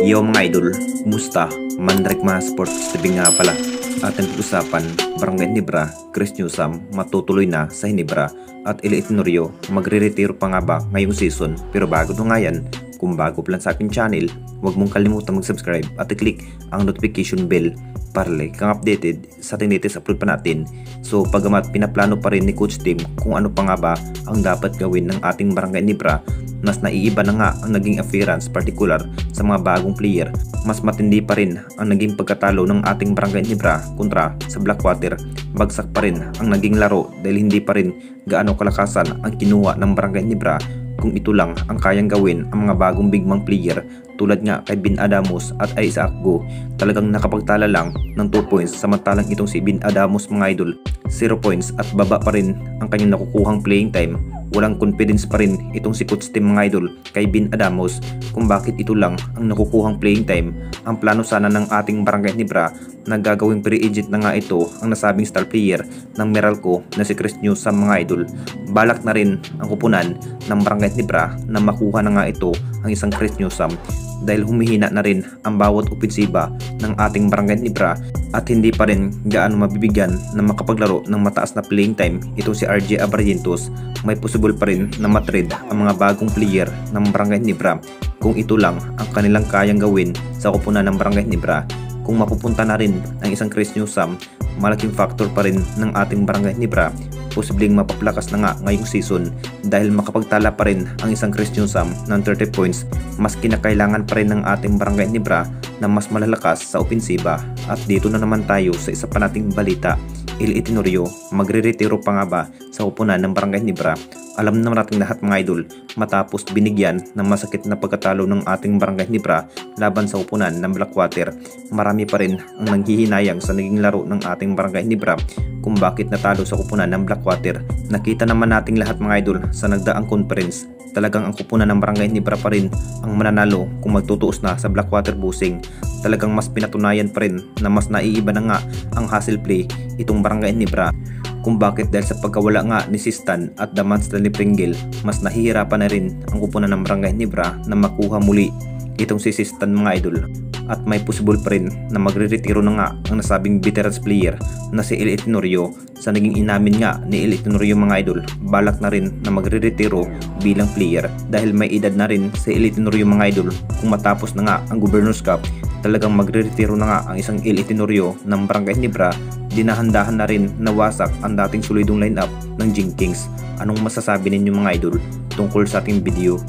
Yo mga idol, kumusta? Manrek mga sports TV nga pala. Ating pag-usapan, Barangay Ginebra, Chris Newsam matutuloy na sa Ginebra at Eli Tenorio magre-retiro pa nga ba ngayong season. Pero bago nyo nga yan, kung bago pa lang sa aking channel, huwag mong kalimutan mag-subscribe at i-click ang notification bell para like kang updated sa ating latest upload pa natin. So pagamat pinaplano pa rin ni Coach Tim kung ano pa nga ba ang dapat gawin ng ating Barangay Ginebra, mas naiiba na nga ang naging appearance particular sa mga bagong player. Mas matindi pa rin ang naging pagkatalo ng ating Barangay Ginebra kontra sa Blackwater. Bagsak pa rin ang naging laro dahil hindi pa rin gaano kalakasan ang kinuha ng Barangay Ginebra. Kung ito lang ang kayang gawin ang mga bagong bigmang player tulad nga kay Bin Adamos at Isaac Go, talagang nakapagtala lang ng 2 points samantalang itong si Bin Adamos mga idol 0 points at baba pa rin ang kanyang nakukuhang playing time. Walang confidence pa rin itong si Coach Tim mga idol kay Bin Adamos kung bakit ito lang ang nakukuhang playing time. Ang plano sana ng ating Barangay Ginebra na gagawing free agent na nga ito ang nasabing star player ng Meralco na si Chris Newsam mga idol. Balak na rin ang kupunan ng Barangay Ginebra na makuha na nga ito ang isang Chris Newsam dahil humihina na rin ang bawat opensiba ng ating Barangay Ginebra at hindi pa rin gaano mabibigyan na makapaglaro ng mataas na playing time itong si RJ Abarrientos. May possible pa rin na matrade ang mga bagong player ng Barangay Ginebra kung ito lang ang kanilang kayang gawin sa kupunan ng Barangay Ginebra. Kung mapupunta na rin ang isang Chris Newsam, malaking factor pa rin ng ating Barangay Ginebra. Posibleng mapaplakas na nga ngayong season dahil makapagtala pa rin ang isang Chris Newsam ng 30 points. Mas kinakailangan pa rin ng ating Barangay Ginebra na mas malalakas sa opensiba. At dito na naman tayo sa isa pa nating balita. Eli Tenorio magre-retiro pa nga ba sa kupunan ng Barangay Ginebra? Alam naman natin lahat mga idol, matapos binigyan ng masakit na pagkatalo ng ating Barangay Ginebra laban sa kupunan ng Blackwater, marami pa rin ang nanghihinayang sa naging laro ng ating Barangay Ginebra kung bakit natalo sa kupunan ng Blackwater. Nakita naman nating lahat mga idol sa nagdaang conference, talagang ang kupunan ng Barangay Ginebra pa rin ang mananalo kung magtutuos na sa Blackwater Busing. Talagang mas pinatunayan pa rin na mas naiiba na nga ang hustle play itong Barangay Ginebra. Kung bakit dahil sa pagkawala nga ni Sistan at Daman Stanley Pringle, mas nahihirapan na rin ang kupunan ng Barangay Ginebra na makuha muli itong si Sistan mga idol. At may possible pa rin na magre-retiro na nga ang nasabing veterans player na si Eli Tenorio. Sa naging inamin nga ni Eli Tenorio mga idol, balak na rin na magre-retiro bilang player dahil may edad na rin si Eli Tenorio mga idol. Kung matapos na nga ang Governor's Cup, talagang magre-retiro na nga ang isang Eli Tenorio ng Barangay Ginebra. Dinahandahan na rin na wasak ang dating solidong lineup ng Jing Kings. Anong masasabi ninyo mga idol tungkol sa ating video?